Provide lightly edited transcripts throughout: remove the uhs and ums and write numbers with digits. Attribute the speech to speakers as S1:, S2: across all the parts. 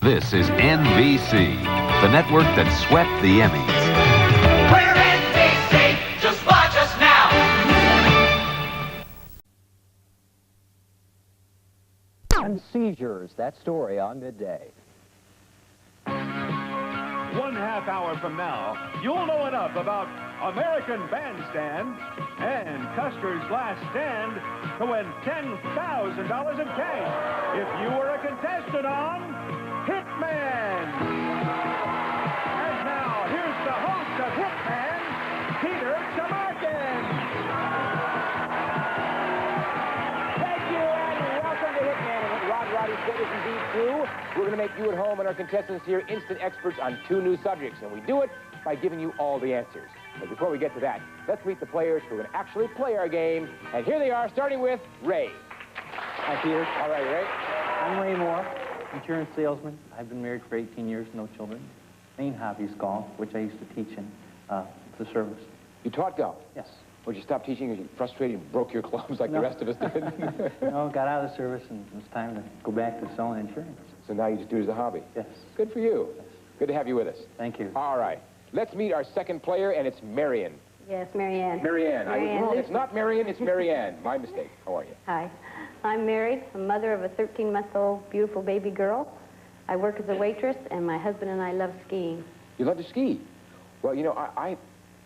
S1: This is NBC, the network that swept the Emmys.
S2: We're NBC, just watch us now.
S3: And seizures, that story on midday.
S4: 1/2 hour from now, you'll know enough about American Bandstand and Custer's Last Stand to win $10,000 in cash if you were a contestant on Hitman. And now, here's the host of Hitman, Peter Tamarkin.
S5: Thank you, and welcome to Hitman. And what Rod Roddy said is indeed true. We're going to make you at home and our contestants here instant experts on 2 new subjects, and we do it by giving you all the answers. But before we get to that, let's meet the players who are going to actually play our game. And here they are, starting with Ray.
S6: Hi, Peter.
S5: All right, Ray.
S6: I'm Ray Moore, insurance salesman. I've been married for 18 years, no children. Main hobby is golf, which I used to teach in the service.
S5: You taught golf?
S6: Yes.
S5: Would you stop teaching because you were frustrated and broke your clubs like the rest of us did?
S6: No, got out of the service, and it was time to go back to selling insurance.
S5: So now you just do it as a hobby?
S6: Yes.
S5: Good for you.
S6: Yes.
S5: Good to have you with us.
S6: Thank you.
S5: All right. Let's meet our second player, and it's Marion.
S7: Yes, Marianne.
S5: Marianne.
S7: Marianne.
S5: It's not Marion, it's Marianne. My mistake. How are you?
S7: Hi. I'm married, a mother of a 13-month-old beautiful baby girl. I work as a waitress, and my husband and I love skiing.
S5: You love to ski? Well, you know, I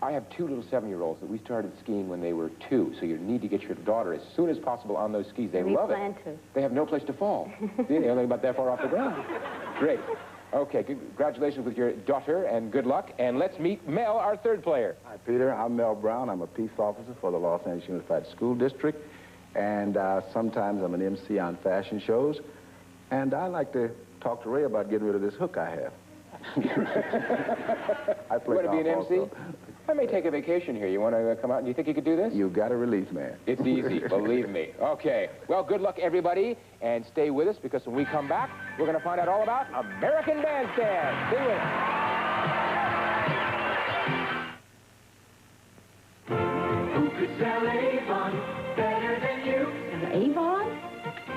S5: have 2 little 7-year-olds that we started skiing when they were 2, so you need to get your daughter as soon as possible on those skis. They love it.
S7: We plan to.
S5: They have no place to fall. They're only about that far off the ground. Great. Okay, congratulations with your daughter, and good luck. And let's meet Mel, our third player.
S8: Hi, Peter. I'm Mel Brown. I'm a peace officer for the Los Angeles Unified School District. And sometimes I'm an MC on fashion shows. And I like to talk to Ray about getting rid of this hook I have. I play
S5: You want to be an
S8: golf
S5: MC?
S8: also.
S5: I may take a vacation here. You want to come out? Do you think you could do this?
S8: You've got a relief, man.
S5: It's easy, believe me. Okay, well, good luck, everybody, and stay with us, because when we come back, we're going to find out all about American Bandstand. Stay with us.
S2: Who could sell Avon better than you?
S9: Avon?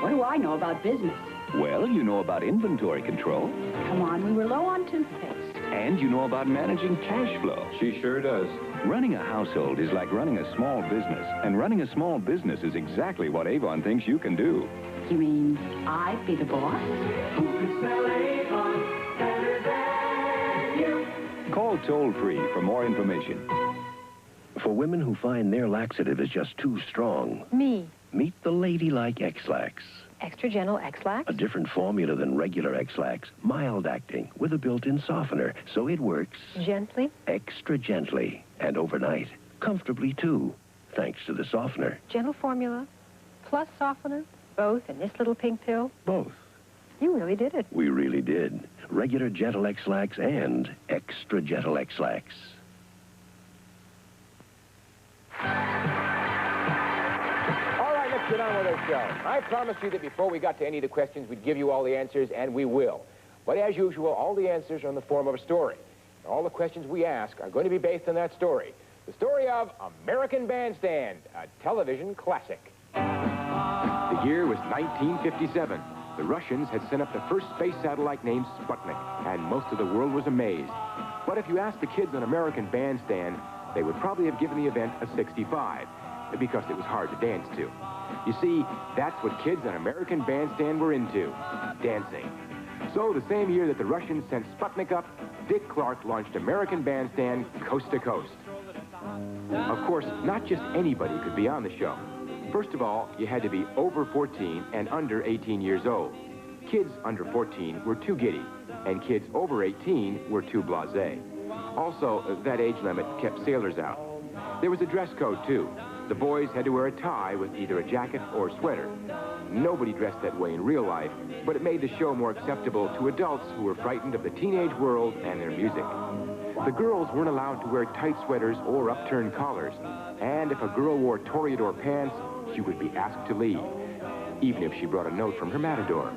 S9: What do I know about business?
S10: Well, you know about inventory control.
S9: Come on, we were low on toothpaste.
S10: And you know about managing cash flow.
S1: She sure does.
S10: Running a household is like running a small business. And running a small business is exactly what Avon thinks you can do.
S9: You mean I'd be the boss?
S2: Who could sell Avon better than you?
S10: Call toll-free for more information.
S11: For women who find their laxative is just too strong,
S12: Me.
S11: meet the Ladylike X-Lax.
S12: Extra gentle X-Lax?
S11: A different formula than regular X-Lax. Mild acting with a built-in softener, so it works
S12: Gently?
S11: extra gently and overnight. Comfortably, too, thanks to the softener.
S12: Gentle formula plus softener, both in this little pink pill?
S11: Both.
S12: You really did it.
S11: We really did. Regular gentle X-Lax and extra gentle X-Lax.
S5: All right, let's get on with our show. I promised you that before we got to any of the questions, we'd give you all the answers, and we will. But as usual, all the answers are in the form of a story. All the questions we ask are going to be based on that story. The story of American Bandstand, a television classic. The year was 1957. The Russians had sent up the first space satellite named Sputnik, and most of the world was amazed. But if you asked the kids on American Bandstand, they would probably have given the event a 65, because it was hard to dance to. You see, that's what kids on American Bandstand were into, dancing. So the same year that the Russians sent Sputnik up, Dick Clark launched American Bandstand coast to coast. Of course, not just anybody could be on the show. First of all, you had to be over 14 and under 18 years old. Kids under 14 were too giddy, and kids over 18 were too blasé. Also, that age limit kept sailors out. There was a dress code, too. The boys had to wear a tie with either a jacket or sweater. Nobody dressed that way in real life, but it made the show more acceptable to adults who were frightened of the teenage world and their music. The girls weren't allowed to wear tight sweaters or upturned collars, and if a girl wore toreador pants, she would be asked to leave, even if she brought a note from her matador.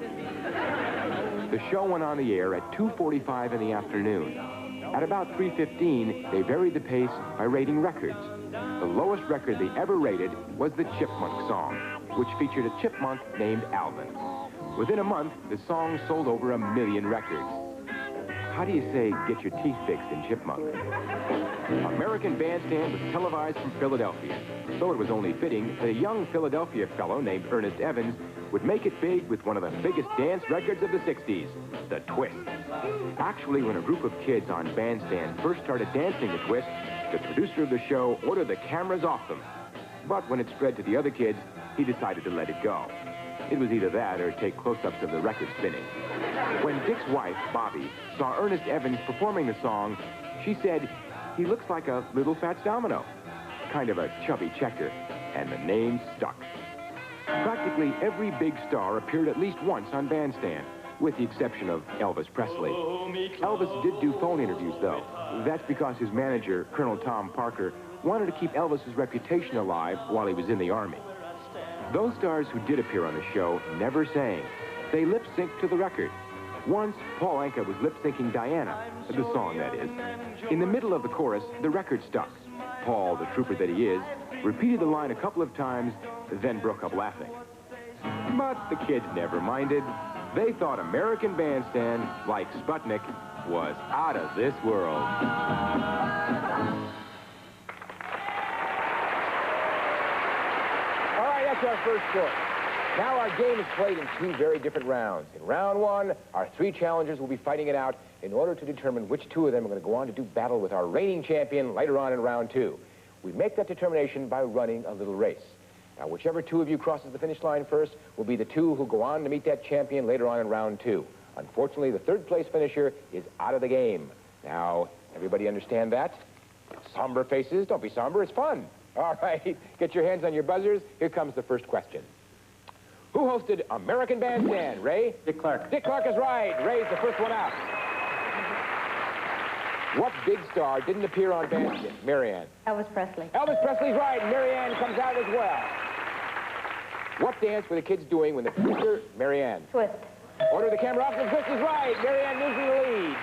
S5: The show went on the air at 2:45 in the afternoon. At about 3:15, they varied the pace by rating records. The lowest record they ever rated was the Chipmunk song, which featured a chipmunk named Alvin. Within a month, the song sold over 1 million records. How do you say, get your teeth fixed in Chipmunk? American Bandstand was televised from Philadelphia, so it was only fitting that a young Philadelphia fellow named Ernest Evans would make it big with one of the biggest dance records of the 60s, the Twist. Actually, when a group of kids on Bandstand first started dancing the Twist, the producer of the show ordered the cameras off them. But when it spread to the other kids, he decided to let it go. It was either that or take close-ups of the record spinning. When Dick's wife, Bobby, saw Ernest Evans performing the song, she said, he looks like a little Fats Domino, kind of a chubby checker, and the name stuck. Practically every big star appeared at least once on Bandstand, with the exception of Elvis Presley. Elvis did do phone interviews, though. That's because his manager, Colonel Tom Parker, wanted to keep Elvis's reputation alive while he was in the Army. Those stars who did appear on the show never sang. They lip-synced to the record. Once, Paul Anka was lip-syncing Diana, the song, that is. In the middle of the chorus, the record stuck. Paul, the trooper that he is, repeated the line a couple of times, then broke up laughing. But the kids never minded. They thought American Bandstand, like Sputnik, was out of this world. All right, that's our first story. Now our game is played in 2 very different rounds. In round 1, our 3 challengers will be fighting it out in order to determine which 2 of them are going to go on to do battle with our reigning champion later on in round 2. We make that determination by running a little race. Now, whichever 2 of you crosses the finish line first will be the 2 who go on to meet that champion later on in round 2. Unfortunately, the 3rd place finisher is out of the game. Now, everybody understand that? Somber faces, don't be somber, it's fun. All right, get your hands on your buzzers. Here comes the first question. Who hosted American Bandstand, Ray?
S6: Dick Clark.
S5: Dick Clark is right. Ray's the first one out. What big star didn't appear on Bandstand? Marianne.
S7: Elvis Presley.
S5: Elvis Presley's right. Marianne comes out as well. What dance were the kids doing when the producer, Marianne?
S7: Twist.
S5: Order the camera off, and Twist is right. Marianne moves in the lead.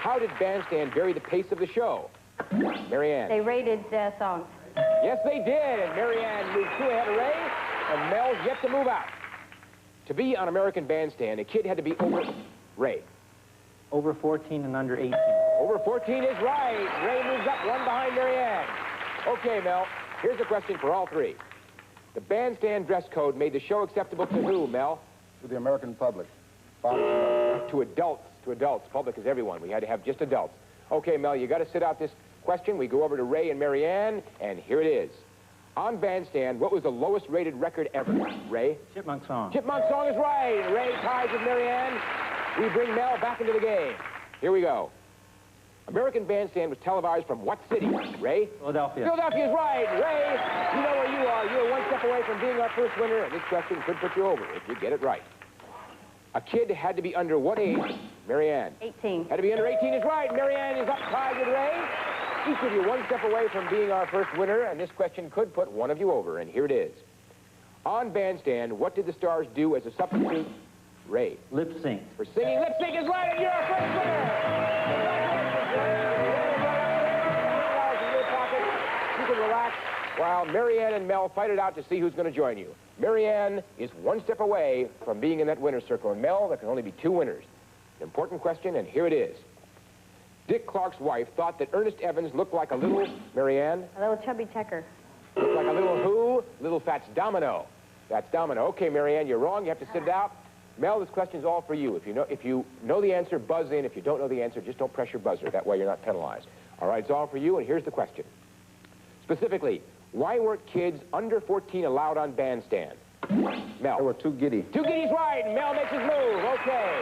S5: How did Bandstand vary the pace of the show? Marianne.
S7: They rated songs.
S5: Yes, they did. And Marianne moved 2 ahead of Ray, and Mel's yet to move out. To be on American Bandstand, a kid had to be over... Ray.
S6: Over 14 and under 18.
S5: Over 14 is right. Ray moves up 1 behind Marianne. Okay, Mel, here's a question for all 3. The Bandstand dress code made the show acceptable to who, Mel?
S8: To the American public.
S5: To adults. To adults. Public is everyone. We had to have just adults. Okay, Mel, you got to sit out this question. We go over to Ray and Marianne, and here it is. On Bandstand, what was the lowest rated record ever? Ray?
S6: Chipmunk Song.
S5: Chipmunk Song is right. Ray ties with Marianne. We bring Mel back into the game. Here we go. American Bandstand was televised from what city? Ray?
S6: Philadelphia.
S5: Philadelphia is right. Ray, you know where you are. You're 1 step away from being our first winner, and this question could put you over if you get it right. A kid had to be under what age? Marianne.
S7: 18.
S5: Had to be under 18 is right. Marianne is up tied with Ray. Each of you 1 step away from being our first winner, and this question could put one of you over, and here it is. On Bandstand, what did the stars do as a substitute? Ray.
S6: Lip sync.
S5: For singing, lip sync is right, and you're our first winner. In your pocket. You can relax while Marianne and Mel fight it out to see who's going to join you. Marianne is 1 step away from being in that winner's circle, and Mel, there can only be 2 winners. An important question, and here it is. Dick Clark's wife thought that Ernest Evans looked like a little, Marianne?
S7: A little chubby checker.
S5: Looked like a little who? Little Fats Domino. That's Domino. Okay, Marianne, you're wrong. You have to sit it out. Mel, this question's all for you. If you know the answer, buzz in. If you don't know the answer, just don't press your buzzer. That way you're not penalized. All right, it's all for you, and here's the question. Specifically, why weren't kids under 14 allowed on Bandstand? Mel.
S8: They were too giddy.
S5: Too giddy's right, and Mel makes his move. Okay.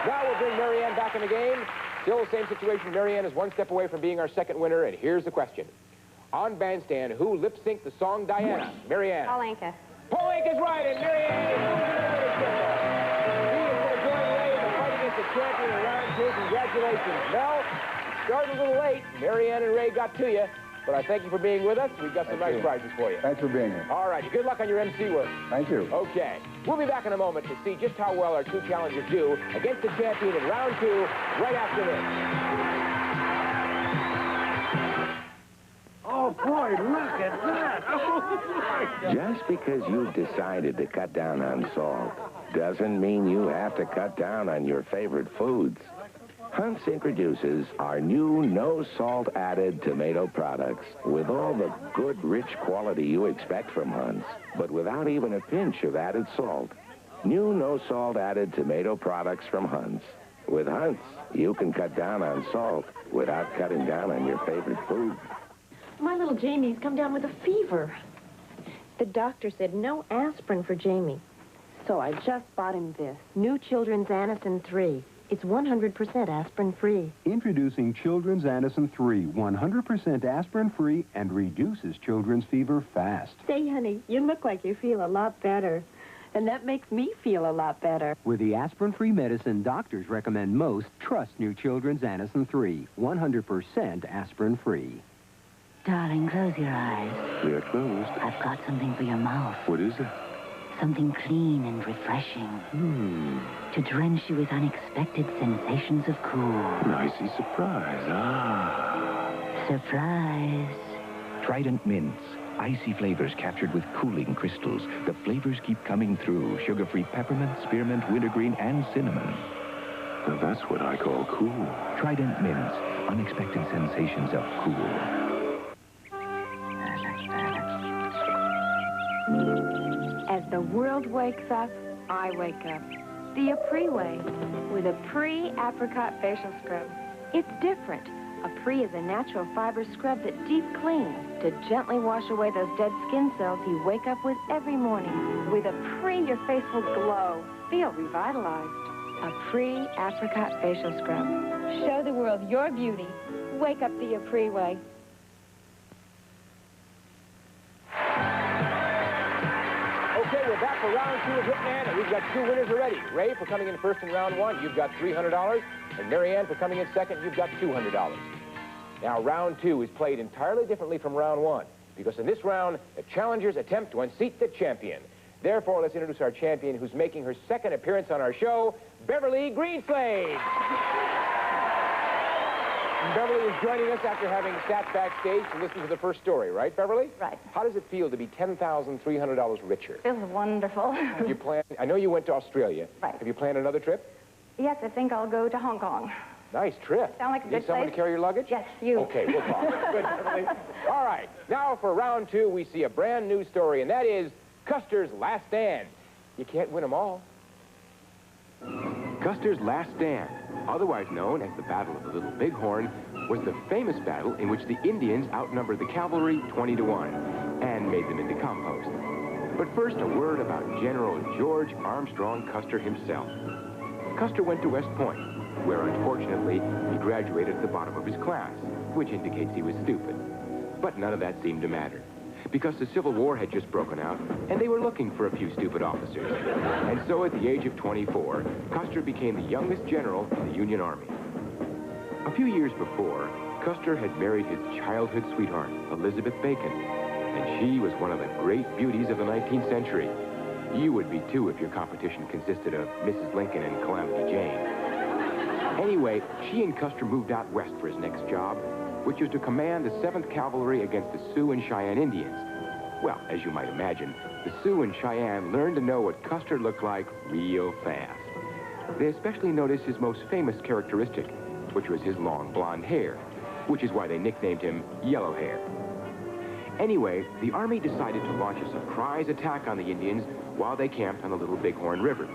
S5: Now we'll bring Marianne back in the game. Still the same situation. Marianne is 1 step away from being our second winner, and here's the question. On Bandstand, who lip-synced the song Diana? Marianne.
S7: Paul Anka.
S5: Paul Anka is right, and Marianne is going to join Ray in the fight against the champion in round 2. Congratulations. Mel, started a little late. Marianne and Ray got to you, but I thank you for being with us. We've got some nice prizes for you.
S8: Thanks for being here.
S5: All right, good luck on your MC work.
S8: Thank you.
S5: Okay. We'll be back in a moment to see just how well our 2 challengers do against the champion in round 2 right after this.
S8: Oh,
S13: Oh, boy, look at that. Oh,
S11: Just because you've decided to cut down on salt doesn't mean you have to cut down on your favorite foods. Hunt's introduces our new no-salt-added tomato products with all the good, rich quality you expect from Hunt's, but without even a pinch of added salt. New no-salt-added tomato products from Hunt's. With Hunt's, you can cut down on salt without cutting down on your favorite food.
S14: My little Jamie's come down with a fever. The doctor said no aspirin for Jamie. So I just bought him this, new Children's Anacin 3. It's 100% aspirin-free.
S15: Introducing Children's Anacin 3, 100% aspirin-free and reduces children's fever fast.
S14: Say, honey, you look like you feel a lot better. And that makes me feel a lot better.
S3: With the aspirin-free medicine doctors recommend most, trust new Children's Anacin 3, 100% aspirin-free.
S16: Darling, close your eyes.
S11: They're closed.
S16: I've got something for your mouth.
S11: What is it?
S16: Something clean and refreshing. To drench you with unexpected sensations of cool.
S11: Nicey surprise. Ah.
S16: Surprise.
S10: Trident Mints. Icy flavors captured with cooling crystals. The flavors keep coming through. Sugar-free peppermint, spearmint, wintergreen, and cinnamon.
S11: Now that's what I call cool.
S10: Trident Mints. Unexpected sensations of cool.
S14: As the world wakes up, I wake up. The Apres way, with a pre-apricot facial scrub. It's different. Apres is a natural fiber scrub that deep cleans to gently wash away those dead skin cells you wake up with every morning. With Apres, your face will glow, feel revitalized. A pre-apricot facial scrub. Show the world your beauty. Wake up the Apres way.
S5: Okay, we're back for round two of Hitman, and we've got two winners already. Ray, for coming in first in round one, you've got $300. And Marianne, for coming in second, you've got $200. Now, round two is played entirely differently from round one, because in this round, the challengers attempt to unseat the champion. Therefore, let's introduce our champion, who's making her second appearance on our show, Beverly Greenslade. Beverly is joining us after having sat backstage to listen to the first story, right, Beverly?
S7: Right.
S5: How does it feel to be $10,300 richer?
S7: Feels wonderful.
S5: Have you planned, I know you went to Australia.
S7: Right.
S5: Have you planned another trip?
S7: Yes, I think I'll go to Hong Kong.
S5: Nice trip.
S7: Sound like a
S5: Need
S7: good
S5: someone
S7: place?
S5: to carry your luggage?
S7: Yes, you.
S5: Okay, we'll talk. Good, Beverly. All right, now for round two, we see a brand new story, and that is Custer's Last Stand. You can't win them all.
S17: Custer's Last Stand, otherwise known as the Battle of the Little Bighorn, was the famous battle in which the Indians outnumbered the cavalry 20-1 and made them into compost. But first, a word about General George Armstrong Custer himself. Custer went to West Point, where unfortunately he graduated at the bottom of his class, which indicates he was stupid. But none of that seemed to matter, because the Civil War had just broken out, and they were looking for a few stupid officers. And so at the age of 24, Custer became the youngest general in the Union Army. A few years before, Custer had married his childhood sweetheart, Elizabeth Bacon, and she was one of the great beauties of the 19th century. You would be too if your competition consisted of Mrs. Lincoln and Calamity Jane. Anyway, she and Custer moved out west for his next job, which was to command the 7th Cavalry against the Sioux and Cheyenne Indians. Well, as you might imagine, the Sioux and Cheyenne learned to know what Custer looked like real fast. They especially noticed his most famous characteristic, which was his long blonde hair, which is why they nicknamed him Yellow Hair. Anyway, the Army decided to launch a surprise attack on the Indians while they camped on the Little Bighorn River.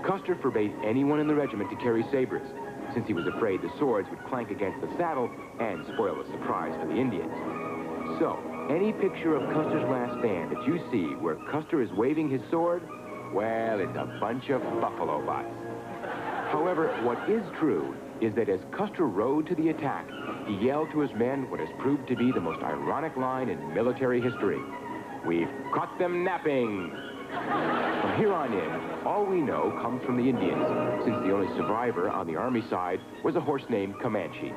S17: Custer forbade anyone in the regiment to carry sabers, since he was afraid the swords would clank against the saddle and spoil the surprise for the Indians. So, any picture of Custer's Last Stand that you see where Custer is waving his sword, well, it's a bunch of buffalo butts. However, what is true is that as Custer rode to the attack, he yelled to his men what has proved to be the most ironic line in military history. "We've caught them napping!" From here on in, all we know comes from the Indians, since the only survivor on the Army side was a horse named Comanche.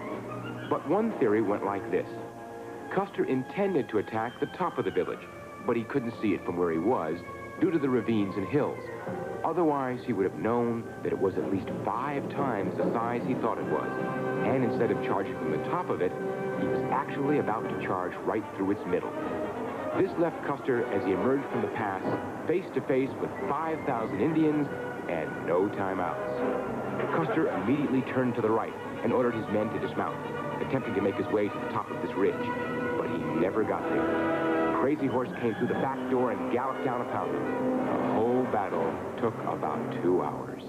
S17: But one theory went like this. Custer intended to attack the top of the village, but he couldn't see it from where he was, due to the ravines and hills. Otherwise, he would have known that it was at least 5 times the size he thought it was. And instead of charging from the top of it, he was actually about to charge right through its middle. This left Custer, as he emerged from the pass, face to face with 5,000 Indians and no timeouts. Custer immediately turned to the right and ordered his men to dismount, attempting to make his way to the top of this ridge. But he never got there. Crazy Horse came through the back door and galloped down upon him. The whole battle took about 2 hours.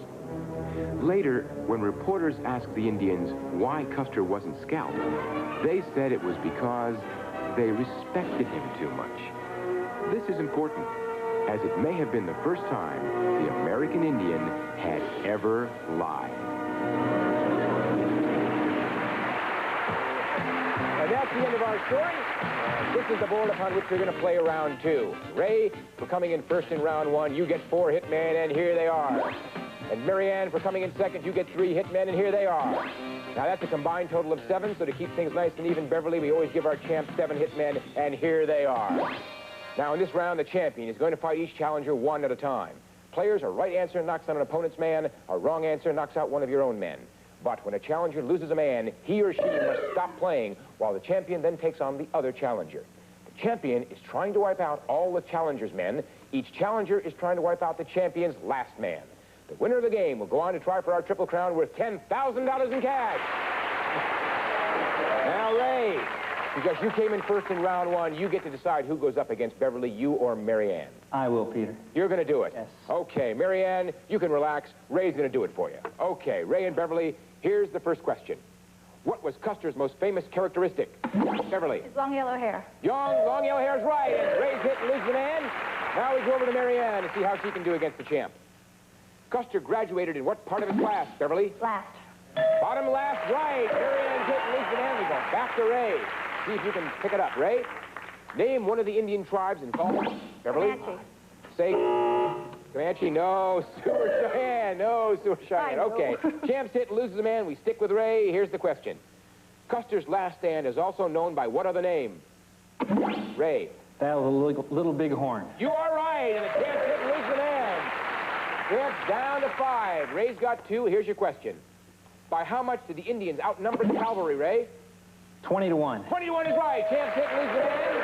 S17: Later, when reporters asked the Indians why Custer wasn't scalped, they said it was because they respected him too much. This is important, as it may have been the first time the American Indian had ever lied.
S5: And that's the end of our story. This is the board upon which we're going to play round 2. Ray, for coming in first in round 1, you get 4 hitmen, and here they are. And Marianne, for coming in second, you get 3 hitmen, and here they are. Now, that's a combined total of 7, so to keep things nice and even, Beverly, we always give our champ 7 hitmen, and here they are. Now, in this round, the champion is going to fight each challenger one at a time. Players, a right answer knocks out an opponent's man, a wrong answer knocks out one of your own men. But when a challenger loses a man, he or she must stop playing while the champion then takes on the other challenger. The champion is trying to wipe out all the challenger's men. Each challenger is trying to wipe out the champion's last man. The winner of the game will go on to try for our Triple Crown worth $10,000 in cash. Now, Ray, because you came in first in round 1, you get to decide who goes up against Beverly, you or Marianne.
S6: I will, Peter.
S5: You're going to do it?
S6: Yes.
S5: Okay, Marianne, you can relax. Ray's going to do it for you. Okay, Ray and Beverly, here's the first question. What was Custer's most famous characteristic? Beverly.
S7: His long yellow hair.
S5: Long yellow hair is right, and Ray's hit and loses the man. Now we go over to Marianne to see how she can do against the champ. Custer graduated in what part of his class, Beverly?
S7: Last.
S5: Bottom last, right. Marianne's hit and loses the man. We go back to Ray. See if you can pick it up. Ray, name one of the Indian tribes in Falls. Beverly?
S7: Comanche.
S5: Say, Comanche, no. Sioux Cheyenne, no. Sioux Cheyenne. Okay. Champ's hit and loses the man. We stick with Ray. Here's the question. Custer's last stand is also known by what other name? Ray.
S6: That was a little big horn.
S5: You are right, and the champ's hit and loses the man. Champ's down to 5. Ray's got 2. Here's your question. By how much did the Indians outnumber the cavalry, Ray?
S6: 20 to 1.
S5: 20 to 1 is right. Champ's hit and loses the man.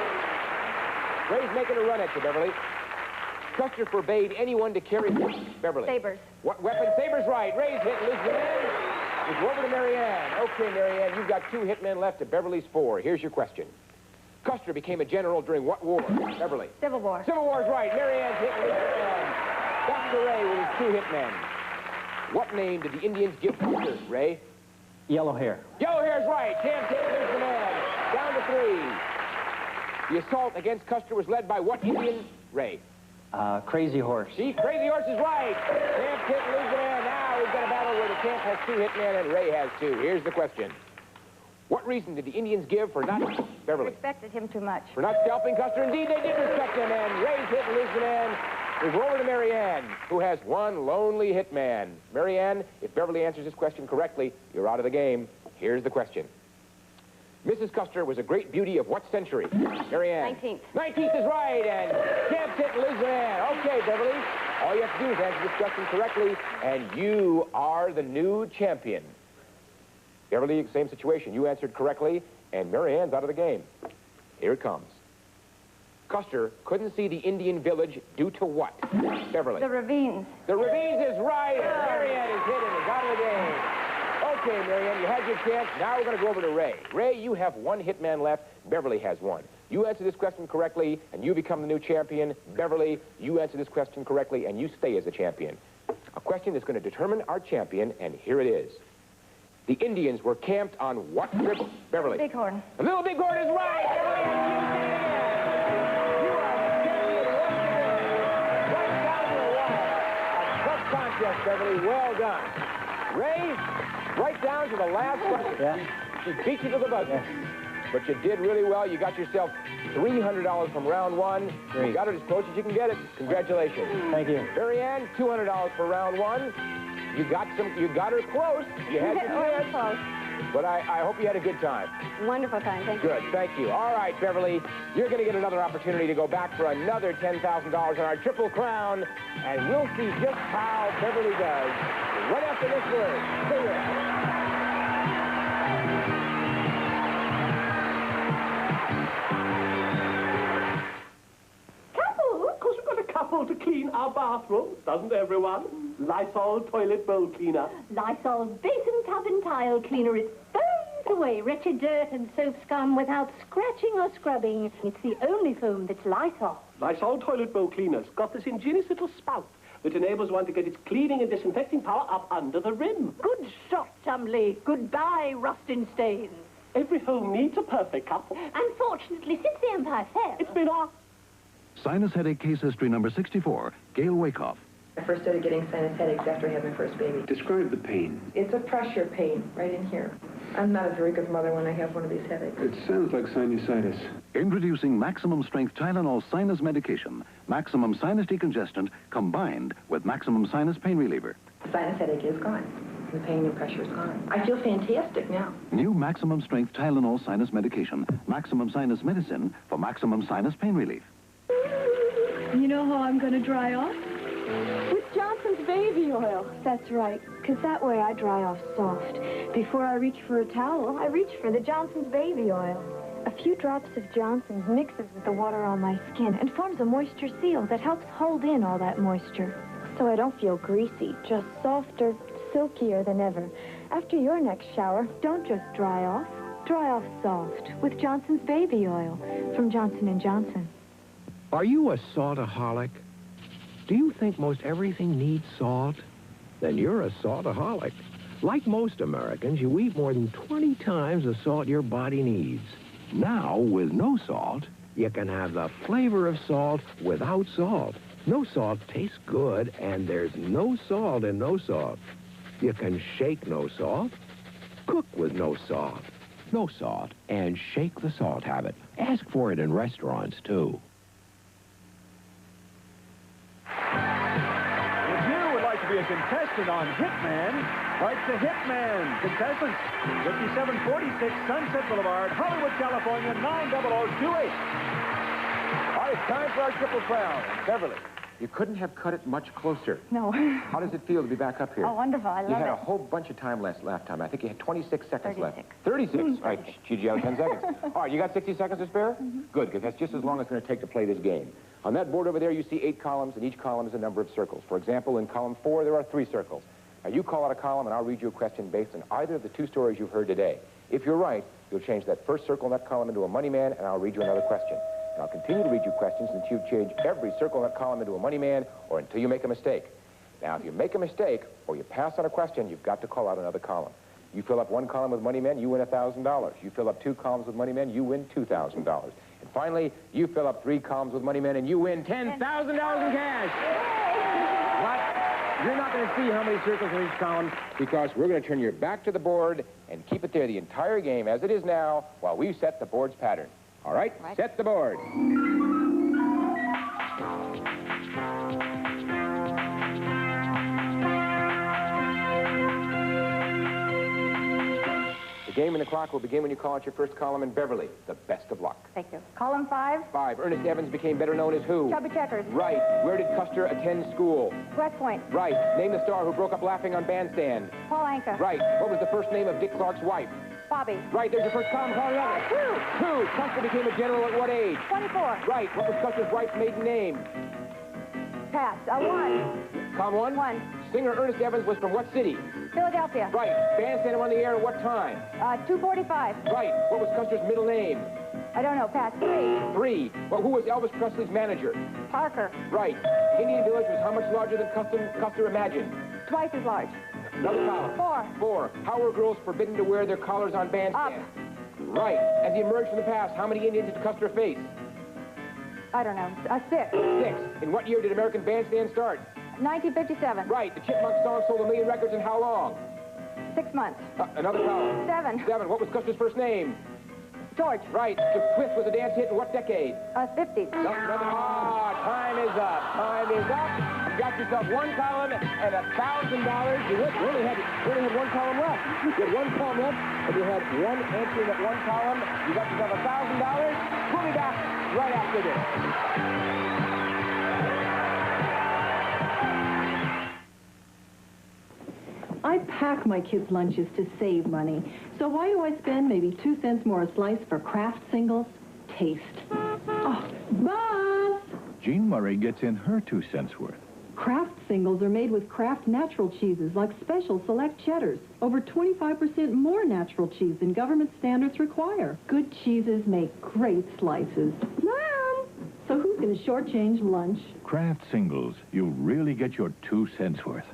S5: Ray's making a run at you, Beverly. Custer forbade anyone to carry Beverly.
S7: Sabers.
S5: What weapon? Sabers, right. Ray's hit and loses the man. We go over to Marianne. Okay, Marianne, you've got 2 hitmen left to Beverly's 4. Here's your question. Custer became a general during what war? Beverly.
S7: Civil War.
S5: Civil War is right. Marianne's hit and loses the man. Back to Ray with his 2 hitmen. What name did the Indians give Custer, Ray?
S6: Yellow hair.
S5: Yellow hair's right. Champ's hit and loses the man. Down to 3. The assault against Custer was led by what Indian, Ray?
S6: Crazy Horse.
S5: See, Crazy Horse is right. Champ's hit and loses the man. Now we've got a battle where the champ has 2 hitmen and Ray has 2. Here's the question. What reason did the Indians give for not... Beverly.
S7: Respected him too much.
S5: For not scalping Custer? Indeed, they did respect him, and Ray's hit and loses the man. We go over to Marianne, who has 1 lonely hitman. Marianne, if Beverly answers this question correctly, you're out of the game. Here's the question. Mrs. Custer was a great beauty of what century? Marianne.
S7: 19th.
S5: 19th is right, and champ's hit and loses the man. Okay, Beverly. All you have to do is answer this question correctly, and you are the new champion. Beverly, same situation. You answered correctly, and Marianne's out of the game. Here it comes. Custer couldn't see the Indian village due to what? Beverly.
S7: The ravines.
S5: The ravines is right, and Marianne is hit and is out of the game. Okay, Marianne, you had your chance. Now we're going to go over to Ray. Ray, you have 1 hitman left. Beverly has 1. You answer this question correctly, and you become the new champion. Beverly, you answer this question correctly, and you stay as the champion. A question that's going to determine our champion, and here it is. The Indians were camped on what river? Beverly.
S7: Bighorn.
S5: The Little Bighorn is right. Beverly, you are the champion once again. Right down to the wire. A tough contest, Beverly. Well done. Ray, right down to the last question.
S6: Yeah.
S5: She beat you to the buzzer. Yeah. But you did really well. You got yourself $300 from round 1.
S6: Great.
S5: You got it as close as you can get it. Congratulations.
S6: Thank you.
S5: Marianne, $200 for round 1. You got her close. You had your chance.
S7: Close.
S5: But I hope you had a good time.
S7: Wonderful time. Thank you.
S5: Good, thank you. All right, Beverly, you're going to get another opportunity to go back for another $10,000 on our Triple Crown, and we'll see just how Beverly does right after this word. See ya.
S13: Couple to clean our bathrooms, doesn't everyone? Lysol toilet bowl cleaner.
S18: Lysol basin tub and tile cleaner. It foams away wretched dirt and soap scum without scratching or scrubbing. It's the only foam that's Lysol.
S13: Lysol toilet bowl cleaner's got this ingenious little spout that enables one to get its cleaning and disinfecting power up under the rim.
S18: Good shot, Chumley. Goodbye, rust and stains.
S13: Every home needs a perfect couple.
S18: Unfortunately, since the Empire fell...
S13: It's been our...
S10: Sinus headache case history number 64, Gail Wakehoff.
S19: I first started getting sinus headaches after I had my first baby.
S20: Describe the pain.
S19: It's a pressure pain right in here. I'm not a very good mother when I have one of these headaches.
S20: It sounds like sinusitis.
S10: Introducing maximum strength Tylenol sinus medication, maximum sinus decongestant combined with maximum sinus pain reliever.
S19: The sinus headache is gone. The pain and pressure is gone. I feel fantastic now.
S10: New maximum strength Tylenol sinus medication, maximum sinus medicine for maximum sinus pain relief.
S14: You know how I'm going to dry off? With Johnson's baby oil. That's right, because that way I dry off soft. Before I reach for a towel, I reach for the Johnson's baby oil. A few drops of Johnson's mixes with the water on my skin and forms a moisture seal that helps hold in all that moisture. So I don't feel greasy, just softer, silkier than ever. After your next shower, don't just dry off. Dry off soft with Johnson's baby oil from Johnson & Johnson.
S21: Are you a saltaholic? Do you think most everything needs salt? Then you're a saltaholic. Like most Americans, you eat more than 20 times the salt your body needs. Now, with no salt, you can have the flavor of salt without salt. No salt tastes good, and there's no salt in no salt. You can shake no salt, cook with no salt. No salt, and shake the salt habit. Ask for it in restaurants, too.
S4: If you would like to be a contestant on Hitman, write to Hitman. Contestants, 5746 Sunset Boulevard, Hollywood, California, 90028.
S5: All right, it's time for our Triple Crown. Beverly, you couldn't have cut it much closer.
S7: No.
S5: How does it feel to be back up here?
S7: Oh, wonderful. I love it.
S5: You had a whole bunch of time last time. I think you had 26 seconds
S7: 36.
S5: left. 36? All right, Gigi, out of 10 seconds. All right, you got 60 seconds to spare? Good, because that's just as long as it's going to take to play this game. On that board over there, you see 8 columns, and each column is a number of circles. For example, in column 4, there are 3 circles. Now, you call out a column, and I'll read you a question based on either of the 2 stories you've heard today. If you're right, you'll change that first circle in that column into a money man, and I'll read you another question. And I'll continue to read you questions until you change every circle in that column into a money man, or until you make a mistake. Now, if you make a mistake, or you pass on a question, you've got to call out another column. You fill up 1 column with money men, you win $1,000. You fill up 2 columns with money men, you win $2,000. And finally, you fill up 3 columns with money men, and you win $10,000 in cash. What? You're not going to see how many circles in each column, because we're going to turn your back to the board and keep it there the entire game as it is now while we set the board's pattern. All right? Set the board. The game and the clock will begin when you call out your first column, and Beverly, the best of luck.
S7: Thank you. Column 5.
S5: 5. Ernest Evans became better known as who?
S7: Chubby Checkers.
S5: Right. Where did Custer attend school?
S7: West Point.
S5: Right. Name the star who broke up laughing on Bandstand.
S7: Paul Anka.
S5: Right. What was the first name of Dick Clark's wife?
S7: Bobby.
S5: Right. There's your first column. Call the other. 2. Custer became a general at what age?
S7: 24.
S5: Right. What was Custer's wife's maiden name?
S7: Pass. 1.
S5: Column 1?
S7: 1.
S5: Singer Ernest Evans was from what city?
S7: Philadelphia.
S5: Right. Bandstand on the air at what time?
S7: 2:45.
S5: Right. What was Custer's middle name?
S7: I don't know. Pass. 3.
S5: 3. Well, who was Elvis Presley's manager?
S7: Parker.
S5: Right. Indian Village was how much larger than Custer imagined?
S7: Twice as large.
S5: Another column.
S7: 4.
S5: 4. How were girls forbidden to wear their collars on Bandstand? Right. As he emerged from the past, how many Indians did Custer face?
S7: I don't know. 6.
S5: 6. In what year did American Bandstand start?
S7: 1957.
S5: Right. The Chipmunk song sold 1 million records in how long?
S7: 6 months.
S5: Another column.
S7: 7.
S5: 7. What was Custer's first name?
S7: George.
S5: Right. The Twist was a dance hit in what decade?
S7: 50s.
S5: Time is up. Time is up. You got yourself one column and $1,000. You only had one column left. You had one column left, and you had one entry in that one column. You got yourself $1,000. We'll be back right after this.
S1: I pack my kids' lunches to save money. So why do I spend maybe 2 cents more a slice for Kraft singles? Taste. Oh, Bob!
S10: Jean Murray gets in her 2 cents worth.
S1: Kraft singles are made with Kraft natural cheeses like special select cheddars. Over 25% more natural cheese than government standards require. Good cheeses make great slices. Mom! So who's going to shortchange lunch?
S10: Kraft singles. You'll really get your 2 cents worth.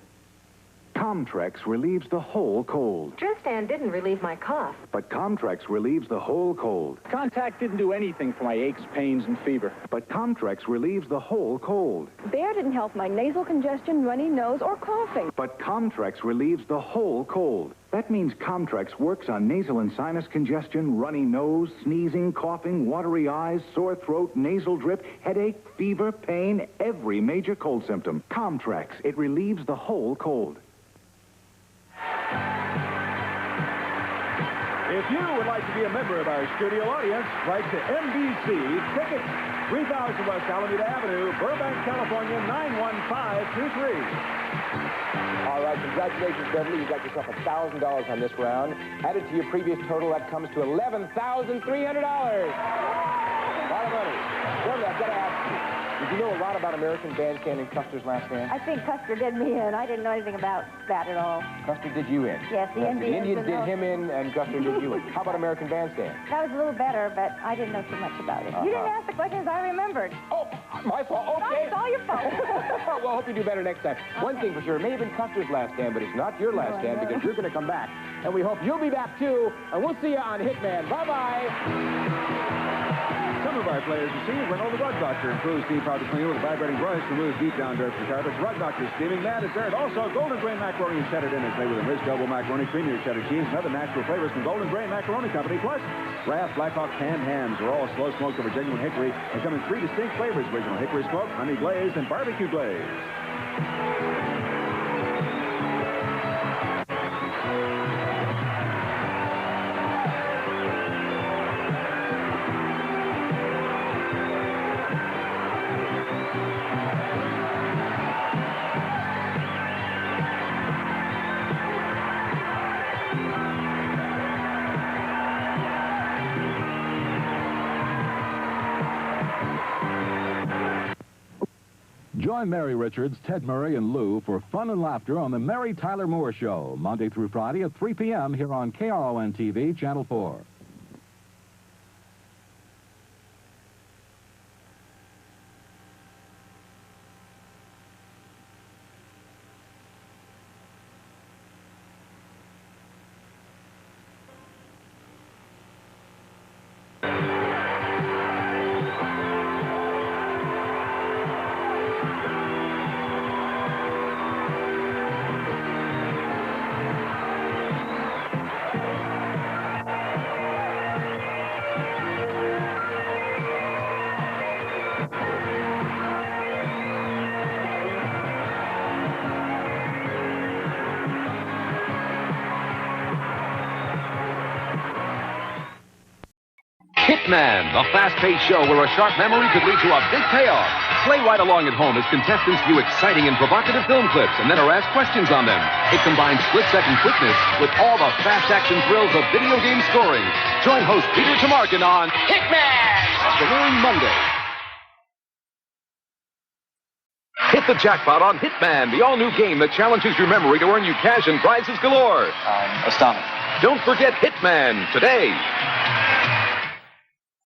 S22: Comtrex relieves the whole cold.
S23: Tristan didn't relieve my cough.
S22: But Comtrex relieves the whole cold.
S24: Contact didn't do anything for my aches, pains, and fever.
S22: But Comtrex relieves the whole cold.
S25: Bear didn't help my nasal congestion, runny nose, or coughing.
S22: But Comtrex relieves the whole cold. That means Comtrex works on nasal and sinus congestion, runny nose, sneezing, coughing, watery eyes, sore throat, nasal drip, headache, fever, pain, every major cold symptom. Comtrex, it relieves the whole cold.
S4: If you would like to be a member of our studio audience, write to NBC Tickets, 3000 West Alameda Avenue, Burbank, California, 91523.
S5: All right, congratulations, Beverly. You got yourself $1,000 on this round. Added to your previous total, that comes to $11,300. A lot of money. Beverly, I've got to ask you, did you know a lot about American Bandstand and Custer's Last Stand?
S23: I think Custer did me in. I didn't know anything about that at all.
S5: Custer did you in?
S23: Yes, the Indians
S5: did him in, and Custer did you in. How about American Bandstand?
S23: That was a little better, but I didn't know too much about it. You didn't ask the questions I remembered.
S5: Oh, my fault. Okay.
S23: It's all your fault.
S5: Well, I hope you do better next time. Okay. One thing for sure, it may have been Custer's last stand, but it's not your last stand because you're going to come back. And we hope you'll be back, too. And we'll see you on Hitman. Bye-bye.
S4: Some of our players you see, Renault the Rug Doctor improves deep powder cleaner with a vibrating brush, removes deep down dirt from carpets. Rug Doctor steaming mad dessert. Also, Golden Grain macaroni and cheddar dinners made with enriched double macaroni, creamier cheddar cheese, and other natural flavors from Golden Grain Macaroni Company. Plus, Kraft Black Hawk canned hams are all slow smoked over genuine hickory and come in 3 distinct flavors: original hickory smoke, honey glaze, and barbecue glaze.
S26: Join Mary Richards, Ted Murray, and Lou for fun and laughter on the Mary Tyler Moore Show, Monday through Friday at 3 p.m. here on KRON-TV, Channel 4.
S27: Hitman, a fast-paced show where a sharp memory could lead to a big payoff. Play right along at home as contestants view exciting and provocative film clips and then are asked questions on them. It combines split-second quickness with all the fast-action thrills of video game scoring. Join host Peter Tamarkin on Hitman, premiering Monday. Hit the jackpot on Hitman, the all-new game that challenges your memory to earn you cash and prizes galore.
S6: I'm astonished.
S27: Don't forget Hitman today.